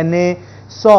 NA 100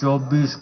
24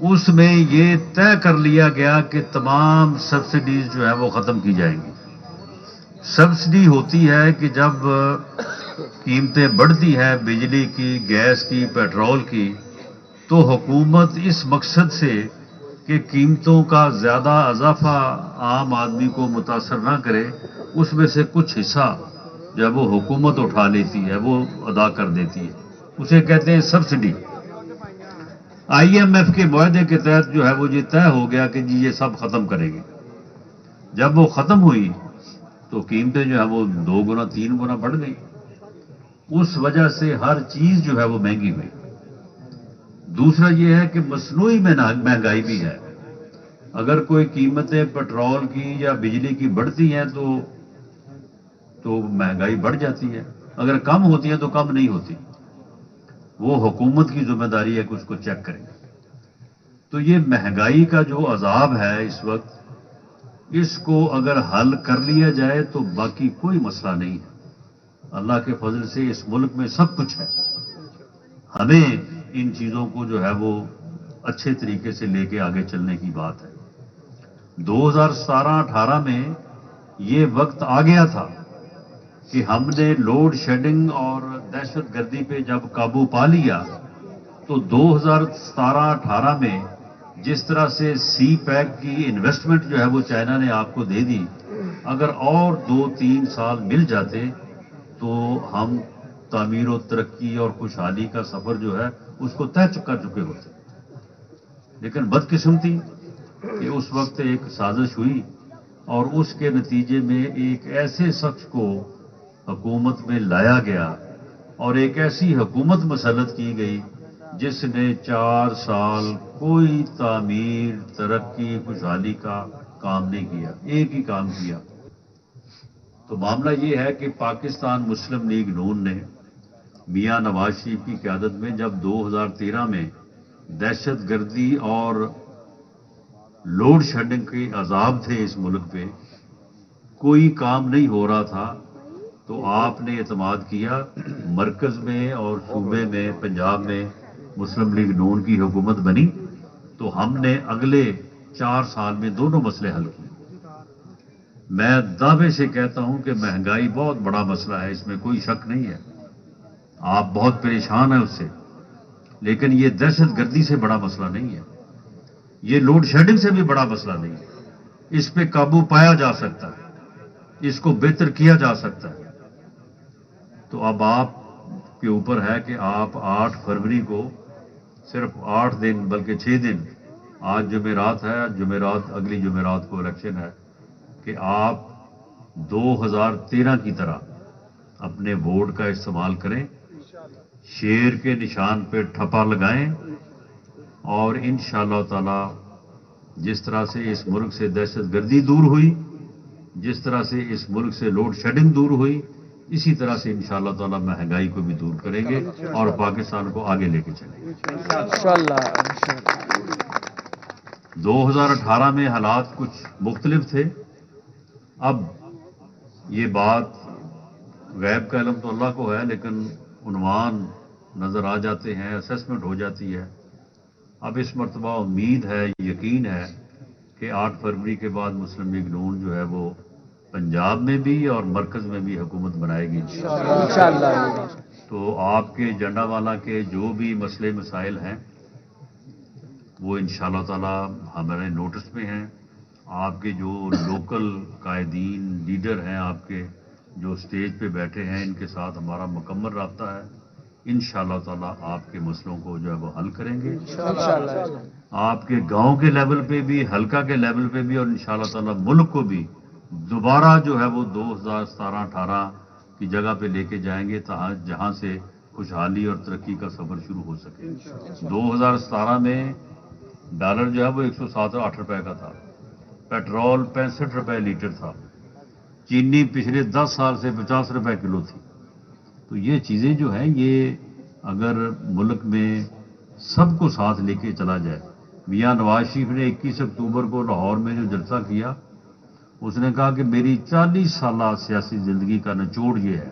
اس میں یہ طے کر لیا گیا کہ تمام سبسڈیز جو ہیں وہ ختم کی جائیں گی۔ سبسڈی ہوتی ہے کہ جب قیمتیں بڑھتی ہیں بجلی کی، گیس کی، پیٹرول کی، تو حکومت اس مقصد سے کہ قیمتوں کا زیادہ اضافہ عام آدمی کو متاثر نہ کرے، اس میں سے کچھ حصہ جو ہے وہ حکومت اٹھا لیتی ہے، وہ ادا کر دیتی ہے، اسے کہتے ہیں سبسڈی۔ IMF کے معاہدے کے تحت جو ہے وہ یہ طے ہو گیا کہ جی یہ سب ختم کریں گے۔ جب وہ ختم ہوئی تو قیمتیں جو ہے وہ 2 گنا 3 گنا بڑھ گئی۔ اس وجہ سے ہر چیز جو ہے وہ مہنگی ہوئی۔ دوسرا یہ ہے کہ مصنوعی مہنگائی بھی ہے۔ اگر کوئی قیمتیں پیٹرول کی یا بجلی کی بڑھتی ہیں تو مہنگائی بڑھ جاتی ہے، اگر کم ہوتی ہے تو کم نہیں ہوتی۔ وہ حکومت کی ذمہ داری ہے کہ اس کو چیک کریں۔ تو یہ مہنگائی کا جو عذاب ہے اس وقت، اس کو اگر حل کر لیا جائے تو باقی کوئی مسئلہ نہیں ہے۔ اللہ کے فضل سے اس ملک میں سب کچھ ہے، ہمیں ان چیزوں کو جو ہے وہ اچھے طریقے سے لے کے آگے چلنے کی بات ہے۔ 2017-18 میں یہ وقت آ گیا تھا کہ ہم نے لوڈ شیڈنگ اور دہشت گردی پہ جب قابو پا لیا تو 2017-18 میں جس طرح سے سی پیک کی انویسٹمنٹ جو ہے وہ چائنا نے آپ کو دے دی، اگر اور 2-3 سال مل جاتے تو ہم تعمیر و ترقی اور خوشحالی کا سفر جو ہے اس کو طے کر چکے ہوتے۔ لیکن بدقسمتی کہ اس وقت ایک سازش ہوئی اور اس کے نتیجے میں ایک ایسے شخص کو حکومت میں لایا گیا اور ایک ایسی حکومت مسلط کی گئی جس نے 4 سال کوئی تعمیر، ترقی، خوشحالی کا کام نہیں کیا، ایک ہی کام کیا۔ تو معاملہ یہ ہے کہ پاکستان مسلم لیگ نون نے میاں نواز شریف کی قیادت میں جب 2013 میں دہشت گردی اور لوڈ شیڈنگ کے عذاب تھے اس ملک پہ، کوئی کام نہیں ہو رہا تھا، تو آپ نے اعتماد کیا، مرکز میں اور صوبے میں پنجاب میں مسلم لیگ نون کی حکومت بنی، تو ہم نے اگلے 4 سال میں دونوں مسئلے حل کیے۔ میں دعوے سے کہتا ہوں کہ مہنگائی بہت بڑا مسئلہ ہے، اس میں کوئی شک نہیں ہے، آپ بہت پریشان ہیں اس سے، لیکن یہ دہشت گردی سے بڑا مسئلہ نہیں ہے، یہ لوڈ شیڈنگ سے بھی بڑا مسئلہ نہیں ہے۔ اس پہ قابو پایا جا سکتا ہے، اس کو بہتر کیا جا سکتا ہے۔ تو اب آپ کے اوپر ہے کہ آپ 8 فروری کو صرف 8 دن بلکہ 6 دن، آج جمعرات ہے، اگلی جمعرات کو الیکشن ہے، کہ آپ 2013 کی طرح اپنے ووٹ کا استعمال کریں، شیر کے نشان پہ ٹھپا لگائیں، اور انشاءاللہ تعالی جس طرح سے اس ملک سے دہشت گردی دور ہوئی، جس طرح سے اس ملک سے لوڈ شیڈنگ دور ہوئی، اسی طرح سے انشاءاللہ تعالی مہنگائی کو بھی دور کریں گے اور پاکستان کو آگے لے کے چلیں گے۔ 2018 میں حالات کچھ مختلف تھے، اب یہ بات غیب کا علم تو اللہ کو ہے، لیکن عنوان نظر آ جاتے ہیں، اسیسمنٹ ہو جاتی ہے۔ اب اس مرتبہ امید ہے، یقین ہے کہ 8 فروری کے بعد مسلم لیگ نون جو ہے وہ پنجاب میں بھی اور مرکز میں بھی حکومت بنائے گی انشاءاللہ۔ تو آپ کے جنڈا والا کے جو بھی مسئلے مسائل ہیں وہ انشاءاللہ تعالی ہمارے نوٹس میں ہیں۔ آپ کے جو لوکل قائدین لیڈر ہیں، آپ کے جو اسٹیج پہ بیٹھے ہیں، ان کے ساتھ ہمارا مکمل رابطہ ہے، انشاءاللہ تعالی آپ کے مسئلوں کو جو ہے وہ حل کریں گے، آپ کے گاؤں کے لیول پہ بھی، حلقہ کے لیول پہ بھی، اور انشاءاللہ تعالی ملک کو بھی دوبارہ جو ہے وہ 2017-18 کی جگہ پہ لے کے جائیں گے، جہاں سے خوشحالی اور ترقی کا سفر شروع ہو سکے۔ 2017 میں ڈالر جو ہے وہ 107-8 روپے کا تھا، پیٹرول 65 روپے لیٹر تھا، چینی پچھلے 10 سال سے 50 روپے کلو تھی۔ تو یہ چیزیں جو ہیں، یہ اگر ملک میں سب کو ساتھ لے کے چلا جائے۔ میاں نواز شریف نے 21 اکتوبر کو لاہور میں جو جلسہ کیا، اس نے کہا کہ میری 40 سالہ سیاسی زندگی کا نچوڑ یہ ہے۔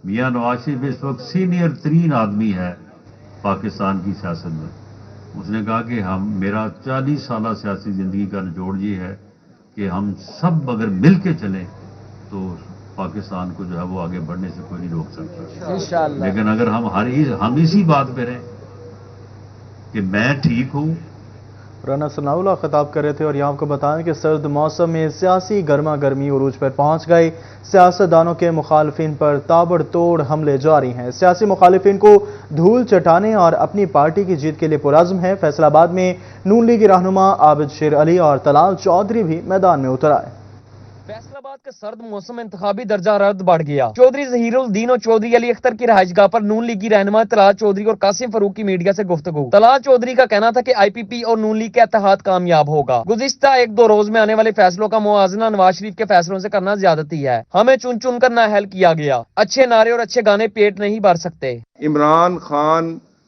میاں نواز شریف اس وقت سینئر ترین آدمی ہے پاکستان کی سیاست میں، اس نے کہا کہ میرا 40 سالہ سیاسی زندگی کا نچوڑ یہ ہے کہ ہم سب اگر مل کے چلیں تو پاکستان کو جو ہے وہ آگے بڑھنے سے کوئی نہیں روک سکتا انشاءاللہ۔ لیکن اگر ہم اسی بات پہ رہیں کہ میں ٹھیک ہوں۔ رانا ثناء اللہ خطاب کر رہے تھے، اور یہاں آپ کو بتائیں کہ سرد موسم میں سیاسی گرما گرمی عروج پر پہنچ گئی۔ سیاستدانوں کے مخالفین پر تابڑ توڑ حملے جاری ہیں۔ سیاسی مخالفین کو دھول چٹانے اور اپنی پارٹی کی جیت کے لیے پرعزم ہیں۔ فیصل آباد میں نون لیگی رہنما عابد شیر علی اور طلال چودھری بھی میدان میں اتر آئے۔ فیصل آباد کے سرد موسم میں انتخابی درجہ حرارت بڑھ گیا۔ چودھری ظہیر الدین اور چودھری علی اختر کی رہائش گاہ پر نون لیگی رہنما طلال چودھری اور قاسم فاروق کی میڈیا سے گفتگو۔ طلال چودھری کا کہنا تھا کہ آئی پی پی اور نون لیگ کا اتحاد کامیاب ہوگا۔ گزشتہ 1-2 روز میں آنے والے فیصلوں کا موازنہ نواز شریف کے فیصلوں سے کرنا زیادتی ہے۔ ہمیں چن چن کر نااہل کیا گیا۔ اچھے نعرے اور اچھے گانے پیٹ نہیں بھر سکتے۔ عمران خان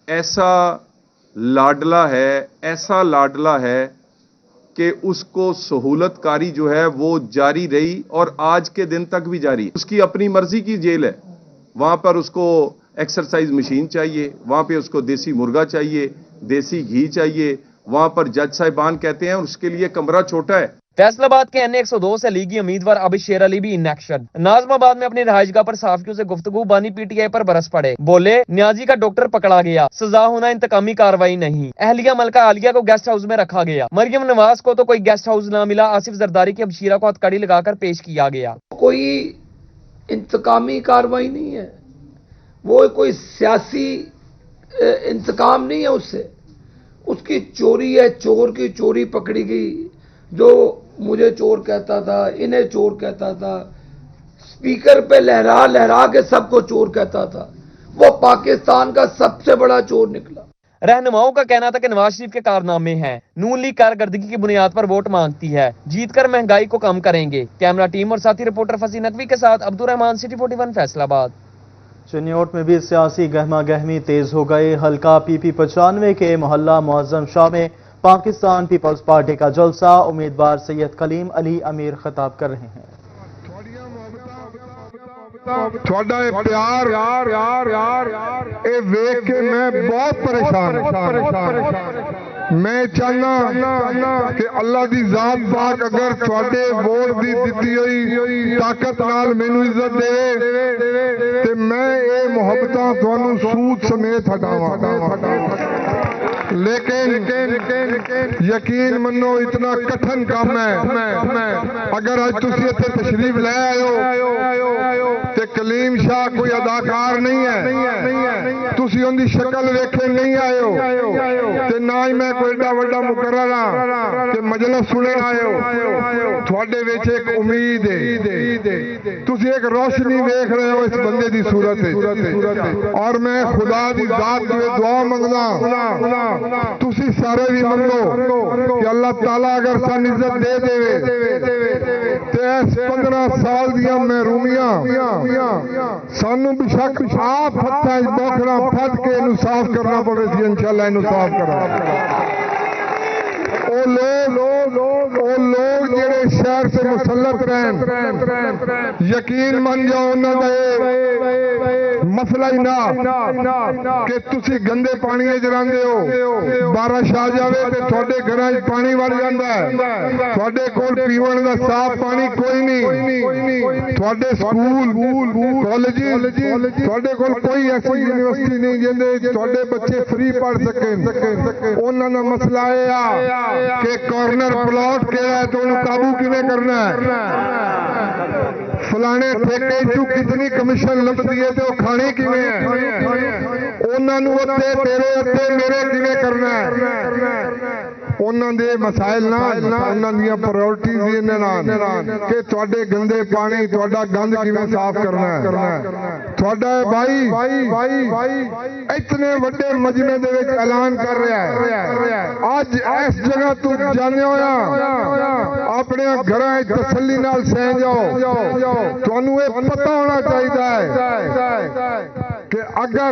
ایسا لاڈلا ہے کہ اس کو سہولت کاری جو ہے وہ جاری رہی اور آج کے دن تک بھی جاری۔ اس کی اپنی مرضی کی جیل ہے، وہاں پر اس کو ایکسرسائز مشین چاہیے، وہاں پہ اس کو دیسی مرغا چاہیے، دیسی گھی چاہیے، وہاں پر جج صاحبان کہتے ہیں اس کے لیے کمرہ چھوٹا ہے۔ فیصل آباد کے N102 سے لیگی امیدوار عابد شیر علی بھی ان ایکشن۔ ناظم آباد میں اپنی رہائش گاہ پر صحافیوں سے گفتگو۔ بانی پی ٹی آئی پر برس پڑے، بولے نیازی کا ڈاکٹر پکڑا گیا، سزا ہونا انتقامی کارروائی نہیں۔ اہلیہ ملکہ عالیہ کو گیسٹ ہاؤس میں رکھا گیا، مریم نواز کو تو کوئی گیسٹ ہاؤس نہ ملا۔ آصف زرداری کی ابشیرہ کو ہتھکڑی لگا کر پیش کیا گیا۔ کوئی انتقامی کارروائی نہیں ہے، وہ کوئی سیاسی انتقام نہیں ہے اس سے، اس کی چوری ہے، چور کی چوری پکڑی گئی۔ جو مجھے چور کہتا تھا، انہیں چور کہتا تھا، سپیکر پہ لہرا لہرا کے سب کو چور کہتا تھا، وہ پاکستان کا سب سے بڑا چور نکلا۔ رہنماؤں کا کہنا تھا کہ نواز شریف کے کارنامے ہیں، نون لیگ کارکردگی کی بنیاد پر ووٹ مانگتی ہے، جیت کر مہنگائی کو کم کریں گے۔ کیمرہ ٹیم اور ساتھی رپورٹر فصیح نقوی کے ساتھ عبدالرحمان، سٹی 41 فیصل آباد۔ چنیوٹ میں بھی سیاسی گہما گہمی تیز ہو گئی۔ حلقہ پی پی 95 کے محلہ معظم شاہ میں پاکستان پیپلز پارٹی کا جلسہ، امیدوار سید کلیم علی امیر خطاب کر رہے ہیں۔ تھوڑا پیار اے ویکھ کے میں بہت پریشان ہوں۔ میں چاہنا کہ اللہ دی ذات پاک اگر تھوڑے ووٹ دی دتی ہوئی طاقت نال مینوں عزت دے تے میں اے محبتاں تھانوں سود سمیت ہٹاواں، لیکن یقین منو اتنا کٹھن کام ہے۔ اگر اج تسی ایتھے تشریف لے آئے تے کلیم شاہ کوئی اداکار نہیں ہے، تسی ان دی شکل ویکھے نہیں آئے ہو تے نہ ہی میں کوئی ایڈا وڈا مقرر ہاں کہ مجلس سنن آئے ہو۔ تھوڑے وچ ایک امید ہے، تسی ایک روشنی ویکھ رہے ہو اس بندے دی صورت، اور میں خدا دی ذات تو دعا منگنا تسی سارے بھی منگو کہ اللہ تعالیٰ اگر سان عزت دے دے تے اس 15 سال دیاں محرومیاں سانو بشک آپ ہتھاں بوکھنا پھٹ کے انہوں صاف کرنا پڑے سی، انشاءاللہ انہوں صاف کرنا۔ او لوگ جڑے شہر سے مسلط رہن، یقین من جاؤ نہ دے مسئلہ ہی نہ کہ تسی گندے پانی جراندے ہو، بارش آ جاوے تے تھوڑے گھراں پانی وڑ جاندا ہے، تھوڑے کول پیون دا صاف پانی کوئی نہیں، تھوڑے سکول کالج تھوڑے کول کوئی ایسی یونیورسٹی نہیں جندے تھوڑے بچے فری پڑھ سکیں۔ انہاں دا مسئلہ ہے کہ کارنر پلاٹ کہا ہے تو انہوں قابو کیویں کرنا ہے، فلانے ٹھیکے چوں کتنی کمیشن لبدی ہے تو کھانے کیویں ہے، انہاں نوں ادھے تیرے ادھے میرے کیویں کرنا ہے۔ انہاں دے مسائل نہ انہاں دیاں پرائورٹیز یہ نہ کہ تھوڑے گندے پانی تھوڑا گند کیویں صاف کرنا ہے۔ تھوڑا بھائی اتنے بڑے مجمع دے وچ اعلان کر رہا ہے، اج اس جگہ تو جانے ہویا اپنے گھراں تسلی نال سہ جاؤ، تانوں یہ پتہ ہونا چاہیے کہ اگر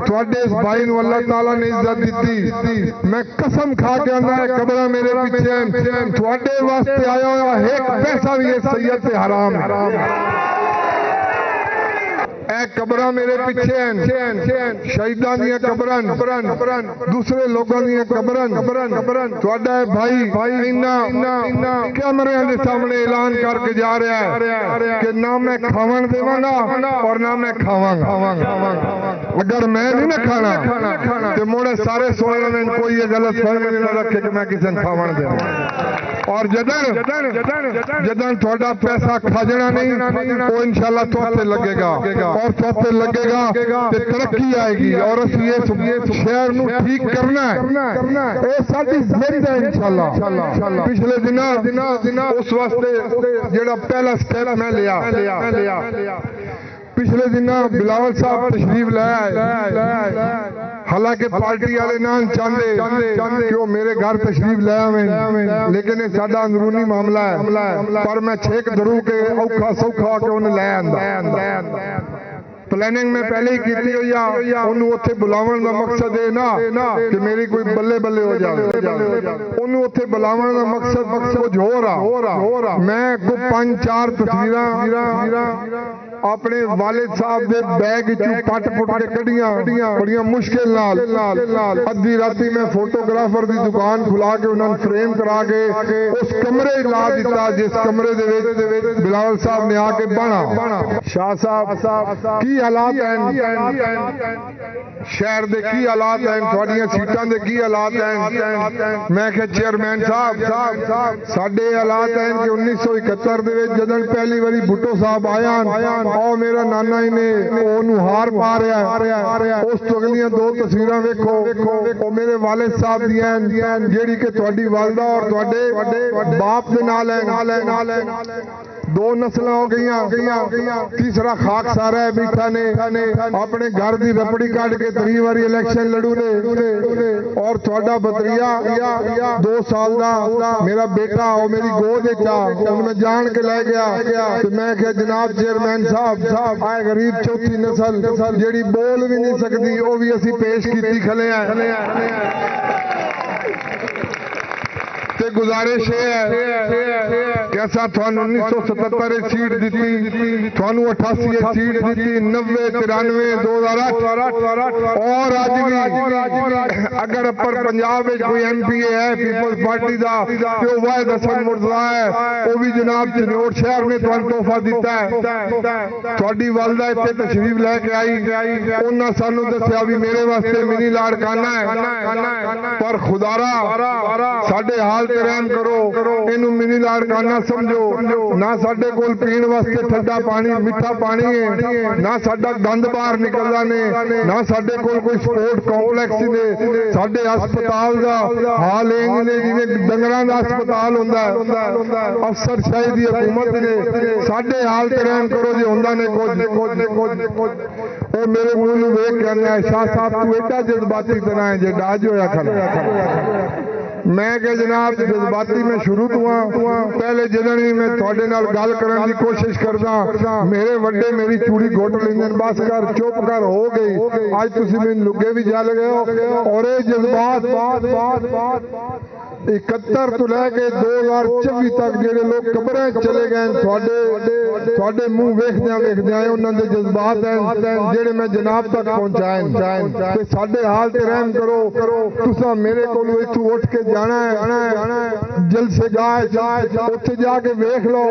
تھوڑے اس بھائی نو اللہ تعالیٰ نے عزت دیتی، میں قسم کھا کے آنا ہے قبرہ میرے پیچھے تھوڑے واسطے آیا ہوا ایک پیسہ بھی اس سید سے حرام ہے۔ اے قبراں میرے پیچھے ہیں شہیداں دیاں قبراں دوسرے لوگاں دیاں قبراں تہاڈا بھائی انہاں کیمریاں دے سامنے اعلان کر کے جا رہا ہے کہ نہ میں کھاون دیواں گا اور نہ میں کھاواں گا اگر میں نہیں نہ کھانا تو موڑے سارے سننے میں کوئی یہ غلط فہمی نہ رکھے کہ میں کسی نے کھاون دے اور جدن تھوڑا پیسہ کھاجنا نہیں وہ انشاءاللہ توتے لگے گا اور توتے لگے گا کہ ترقی آئے گی اور اس یہ شہر نو ٹھیک کرنا ہے اے ساری زندہ ہے انشاءاللہ پچھلے دنوں اس واسطے جڑا پہلا سٹیپ میں لیا پچھلے دنوں بلاول صاحب تشریف لائے حالانکہ پارٹی والے نہ چاہتے کہ وہ میرے گھر تشریف لے آویں لیکن یہ ساڈا اندرونی معاملہ ہے پر میں چھیک دروں کہ اوکھا سوکھا کہ انہیں لے آندا پلاننگ میں پہلے ہی کیتی ہوئی انہوں اتنے بلاون کا مقصد ہے نا کہ میری کوئی بلے بلے ہو جائے انہوں اتنے بلاون کا مقصد کچھ ہو رہا میں کو 5-4 تصویراں اپنے والد صاحب دے بیگ چوں پٹ کے کڈیاں بڑیاں مشکل نال ادھی راتی میں فوٹوگرافر دی دکان کھلا کے انہاں فریم کرا کے اس کمرے لا دیتا جس کمرے دے وچ بلاول صاحب نے آ کے بنا شاہ صاحب کی حالات ہیں شہر دے کی حالات ہیں تھوڑیاں سیٹاں دے کی حالات ہیں میں کہ چیئرمین صاحب ساڈے حالات ہیں کہ 1971 دے وچ جدن پہلی واری بھٹو صاحب آیا اور میرا نانا ہی نے اونوں ہار پا رہا اس تو اگلیاں 2 تصویراں ویکھو او میرے والد صاحب دیاں جیڑی کہ تہاڈی والدہ اور تہاڈے باپ دے نال ہے 2 نسلاں ہو گئیاں تیسرا خاک سارا ہے بیٹھا نے اپنے گھر دی رپڑی کٹ کے 3 واری الیکشن لڑو نے اور تہاڈا بتریا 2 سال دا میرا بیٹا او میری گود وچ ان میں جان کے لے گیا تے میں کہ جناب چیئرمین صاحب آئے غریب چوتھی نسل جیڑی بول بھی نہیں سکتی او بھی اسی پیش کیتی کھلے ہیں تے گزارش ہے کیسا تھانو 1977 سیٹ دیتی تھانو 88 سیٹ دیتی 90 93 2008 اور آج بھی اگر اپر پنجاب میں کوئی ایم پی ہے پیپلز پارٹی دا کہ وہ واحد حسن مرتضیٰ ہے وہ بھی جناب چنوٹ شہر نے تھانو تحفہ دیتا ہے تھوڑی والدہ اتنے تشریف لے کے آئی انہاں سانو دسیا بھی میرے واسطے منی لاڑکانہ ہے پر خدارا ساڈے حال رحم کرو انہوں منی لاڑکانہ سمجھو نہ ساڈے کول پین واسطے ٹھنڈا پانی میٹھا پانی ہے نہ ساڈا گند باہر نکلدا نے نہ ساڈے کول کوئی سپورٹ کمپلیکس نے ساڈے ہسپتال دا حال انج نے جویں ڈنگراں دا ہسپتال ہوندا ہے افسر شاہی دی حکومت نے ساڈے حال تے رحم کرو جے ہوندا نے کچھ او میرے منہ نوں ویکھ کے کہنا شاہ صاحب تو ایڈا جذباتی طرح ہے جے ڈاج ہویا کھڑا میں کہ جناب جذباتی میں شروع ہوا پہلے جدن ہی میں تھوڑے نال گل کرن دی کوشش کردا میرے وڈے میری چوڑی گھٹ لیندے بس کر چپ کر ہو گئی اج تسی میں لگے بھی جل گئے ہو اور اے جذبات 71 تو لے کے 2024 تک جڑے لوگ قبریں چلے گئے تھوڑے منہ ویکھدیاں انہاں دے جذبات ہیں جڑے میں جناب تک پہنچائیں تے ساڈے حال تے رحم کرو تساں میرے کول ایتھوں اٹھ کے جانا ہے جلسے گاہ اوتھے جا کے ویکھ لو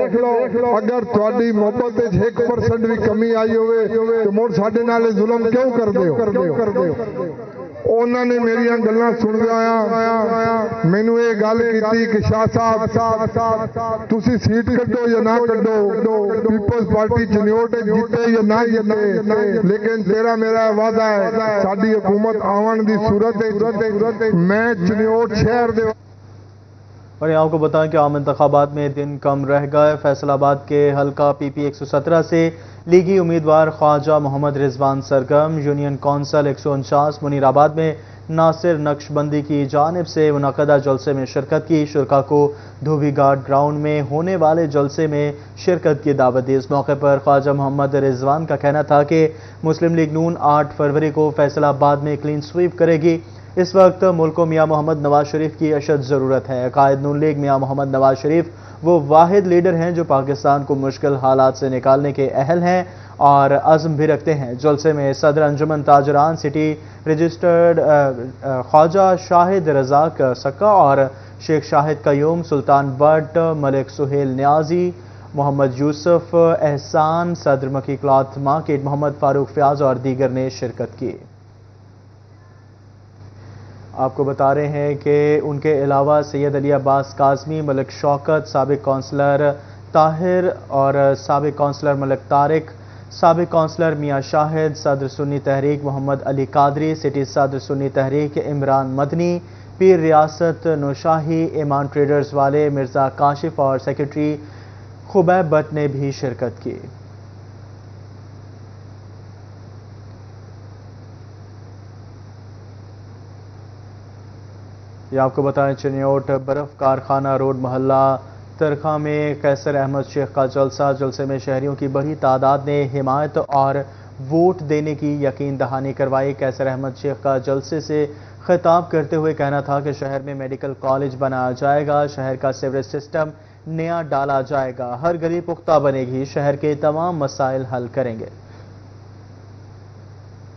اگر تہاڈی محبت وچ 1% بھی کمی آئی ہوئے تے مڑ ساڈے نال ظلم کیوں کردے ہو انہوں نے میری گلاں سن مینوں یہ گل کی کہ شاہ صاحب تسی سیٹ کڈو یا نہ کڈو پیپلز پارٹی چنیوٹ جیتے یا نہ جیتے لیکن تیرا میرا وعدہ ہے ساری حکومت آون دی صورت میں چنیوٹ شہر دے اور آپ کو بتائیں کہ عام انتخابات میں دن کم رہ گئے فیصل آباد کے حلقہ پی پی 117 سے لیگی امیدوار خواجہ محمد رضوان سرگرم یونین کونسل 149 منیر آباد میں ناصر نقش بندی کی جانب سے منعقدہ جلسے میں شرکت کی شرکا کو دھوبی گھاٹ گراؤنڈ میں ہونے والے جلسے میں شرکت کی دعوت دی اس موقع پر خواجہ محمد رضوان کا کہنا تھا کہ مسلم لیگ نون 8 فروری کو فیصل آباد میں کلین سویپ کرے گی اس وقت ملک کو میاں محمد نواز شریف کی اشد ضرورت ہے۔ قائد نون لیگ میاں محمد نواز شریف وہ واحد لیڈر ہیں جو پاکستان کو مشکل حالات سے نکالنے کے اہل ہیں اور عزم بھی رکھتے ہیں۔ جلسے میں صدر انجمن تاجران سٹی رجسٹرڈ خواجہ شاہد رزاق سکا اور شیخ شاہد قیوم، سلطان بٹ، ملک سہیل نیازی، محمد یوسف احسان، صدر مکی کلاتھ مارکیٹ محمد فاروق فیاض اور دیگر نے شرکت کی۔ آپ کو بتا رہے ہیں کہ ان کے علاوہ سید علی عباس کاظمی، ملک شوکت، سابق کونسلر طاہر اور سابق کونسلر ملک طارق، سابق کونسلر میاں شاہد، صدر سنی تحریک محمد علی قادری، سٹی صدر سنی تحریک عمران مدنی، پیر ریاست نوشاہی، ایمان ٹریڈرز والے مرزا کاشف اور سیکرٹری خبیب بٹ نے بھی شرکت کی۔ یہ آپ کو بتائیں چنیوٹ برف کارخانہ روڈ محلہ ترخا میں قیصر احمد شیخ کا جلسے میں شہریوں کی بڑی تعداد نے حمایت اور ووٹ دینے کی یقین دہانی کروائی۔ قیصر احمد شیخ کا جلسے سے خطاب کرتے ہوئے کہنا تھا کہ شہر میں میڈیکل کالج بنایا جائے گا، شہر کا سیوریج سسٹم نیا ڈالا جائے گا، ہر گلی پختہ بنے گی، شہر کے تمام مسائل حل کریں گے۔